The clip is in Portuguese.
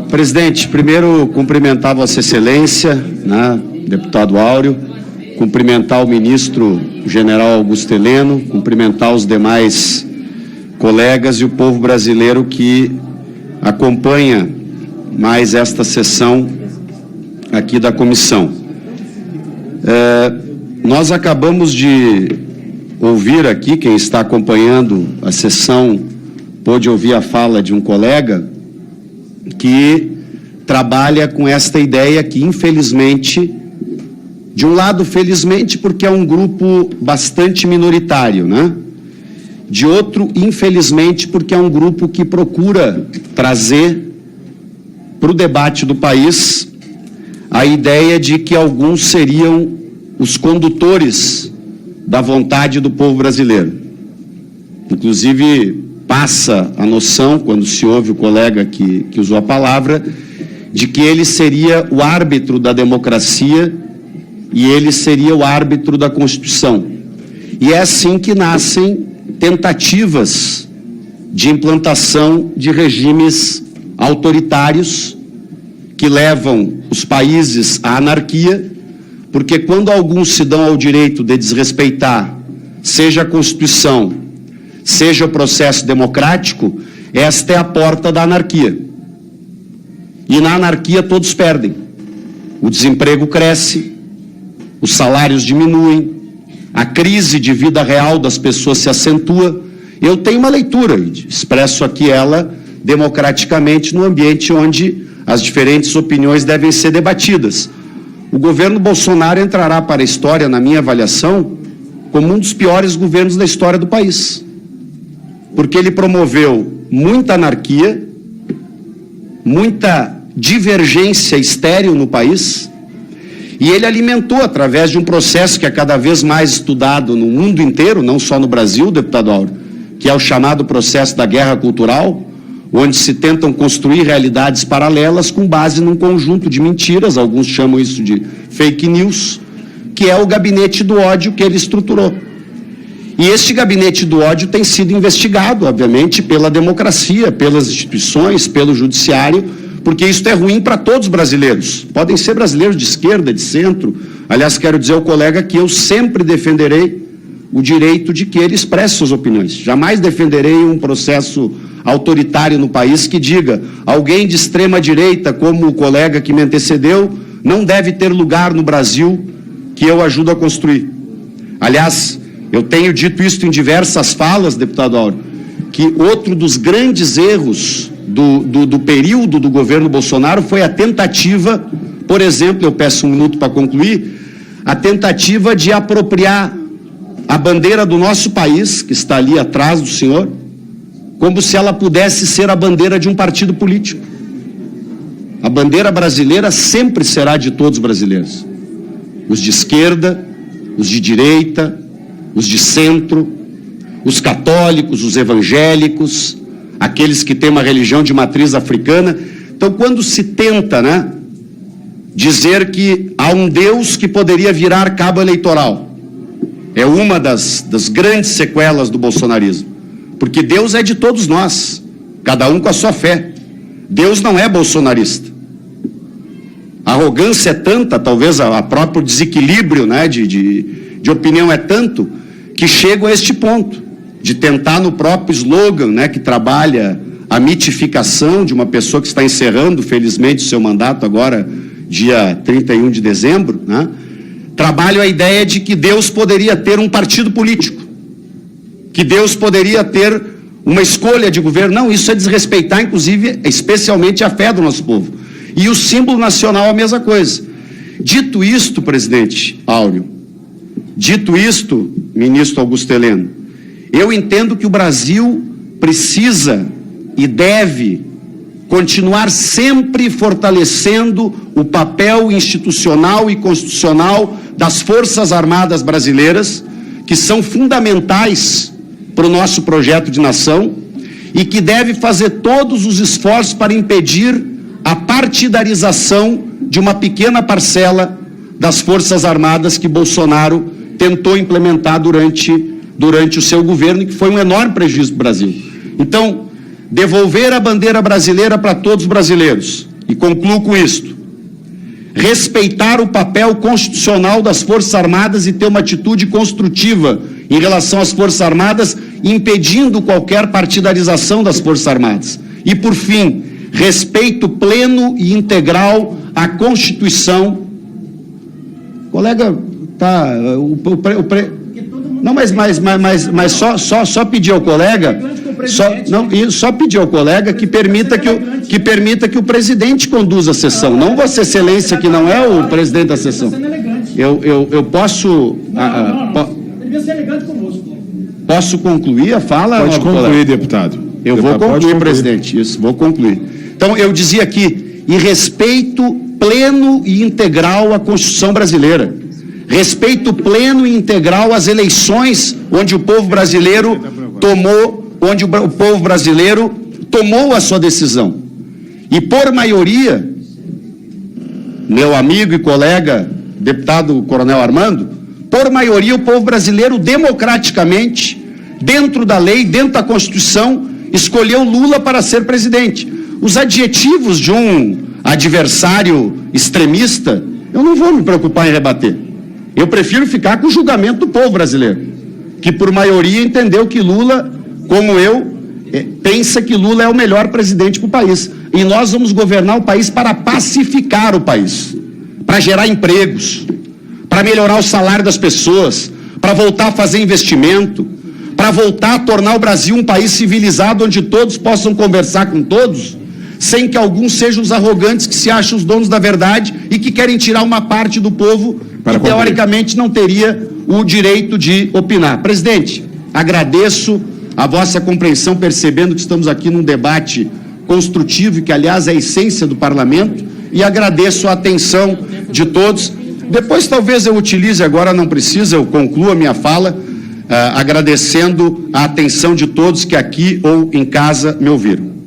Presidente, primeiro cumprimentar Vossa Excelência, né, deputado Áureo, cumprimentar o ministro general Augusto Heleno, cumprimentar os demais colegas e o povo brasileiro que acompanha mais esta sessão aqui da comissão. Nós acabamos de ouvir aqui, quem está acompanhando a sessão pôde ouvir a fala de um colega que trabalha com esta ideia que, infelizmente, de um lado, felizmente, porque é um grupo bastante minoritário, né? De outro, infelizmente, porque é um grupo que procura trazer para o debate do país a ideia de que alguns seriam os condutores da vontade do povo brasileiro. Inclusive, passa a noção, quando se ouve o colega que usou a palavra, de que ele seria o árbitro da democracia e ele seria o árbitro da Constituição. E é assim que nascem tentativas de implantação de regimes autoritários que levam os países à anarquia, porque quando alguns se dão ao direito de desrespeitar, seja a Constituição, seja o processo democrático, esta é a porta da anarquia. E na anarquia todos perdem. O desemprego cresce, os salários diminuem, a crise de vida real das pessoas se acentua. Eu tenho uma leitura, expresso aqui ela democraticamente no ambiente onde as diferentes opiniões devem ser debatidas. O governo Bolsonaro entrará para a história, na minha avaliação, como um dos piores governos da história do país. Porque ele promoveu muita anarquia, muita divergência estéril no país, e ele alimentou, através de um processo que é cada vez mais estudado no mundo inteiro, não só no Brasil, deputado Áureo, que é o chamado processo da guerra cultural, onde se tentam construir realidades paralelas com base num conjunto de mentiras, alguns chamam isso de fake news, que é o gabinete do ódio que ele estruturou. E este gabinete do ódio tem sido investigado, obviamente, pela democracia, pelas instituições, pelo judiciário, porque isso é ruim para todos os brasileiros. Podem ser brasileiros de esquerda, de centro. Aliás, quero dizer ao colega que eu sempre defenderei o direito de que ele expresse suas opiniões. Jamais defenderei um processo autoritário no país que diga alguém de extrema direita, como o colega que me antecedeu, não deve ter lugar no Brasil que eu ajudo a construir. Aliás, eu tenho dito isso em diversas falas, deputado Áureo, que outro dos grandes erros do período do governo Bolsonaro foi a tentativa, por exemplo, eu peço um minuto para concluir, a tentativa de apropriar a bandeira do nosso país, que está ali atrás do senhor, como se ela pudesse ser a bandeira de um partido político. A bandeira brasileira sempre será de todos os brasileiros. Os de esquerda, os de direita, os de centro, os católicos, os evangélicos, aqueles que têm uma religião de matriz africana. Então, quando se tenta, né, dizer que há um Deus que poderia virar cabo eleitoral, é uma das grandes sequelas do bolsonarismo. Porque Deus é de todos nós, cada um com a sua fé. Deus não é bolsonarista. A arrogância é tanta, talvez a próprio desequilíbrio, né, de opinião é tanto, que chegam a este ponto, de tentar no próprio slogan, né, que trabalha a mitificação de uma pessoa que está encerrando, felizmente, o seu mandato agora, dia 31 de dezembro, né, trabalham a ideia de que Deus poderia ter um partido político, que Deus poderia ter uma escolha de governo. Não, isso é desrespeitar, inclusive, especialmente a fé do nosso povo. E o símbolo nacional é a mesma coisa. Dito isto, presidente Áureo, dito isto, ministro Augusto Heleno, eu entendo que o Brasil precisa e deve continuar sempre fortalecendo o papel institucional e constitucional das Forças Armadas brasileiras, que são fundamentais para o nosso projeto de nação e que deve fazer todos os esforços para impedir a partidarização de uma pequena parcela das Forças Armadas que Bolsonaro tentou implementar durante o seu governo, e que foi um enorme prejuízo para o Brasil. Então, devolver a bandeira brasileira para todos os brasileiros. E concluo com isto: respeitar o papel constitucional das Forças Armadas e ter uma atitude construtiva em relação às Forças Armadas, impedindo qualquer partidarização das Forças Armadas. E, por fim, respeito pleno e integral à Constituição. Colega, tá... Não, mas só pedir ao colega... Só pedir ao colega que permita que o presidente conduza a sessão, não Vossa Excelência, que não é o presidente da sessão. Eu posso... Devia ser elegante conosco. Posso concluir a fala? Pode concluir, deputado. Eu vou concluir, presidente. Isso, vou concluir. Então, eu dizia aqui, em respeito pleno e integral à Constituição brasileira, respeito pleno e integral às eleições onde o povo brasileiro tomou a sua decisão. E por maioria, meu amigo e colega, deputado Coronel Armando, por maioria o povo brasileiro democraticamente, dentro da lei, dentro da Constituição, escolheu Lula para ser presidente. Os adjetivos de um adversário extremista, eu não vou me preocupar em rebater. Eu prefiro ficar com o julgamento do povo brasileiro, que por maioria entendeu que Lula, como eu, pensa que Lula é o melhor presidente para o país. E nós vamos governar o país para pacificar o país, para gerar empregos, para melhorar o salário das pessoas, para voltar a fazer investimento, para voltar a tornar o Brasil um país civilizado, onde todos possam conversar com todos, sem que alguns sejam os arrogantes que se acham os donos da verdade e que querem tirar uma parte do povo que teoricamente não teria o direito de opinar. Presidente, agradeço a vossa compreensão, percebendo que estamos aqui num debate construtivo, e que, aliás, é a essência do parlamento, e agradeço a atenção de todos. Depois, talvez eu utilize, agora não precisa, eu concluo a minha fala, agradecendo a atenção de todos que aqui ou em casa me ouviram.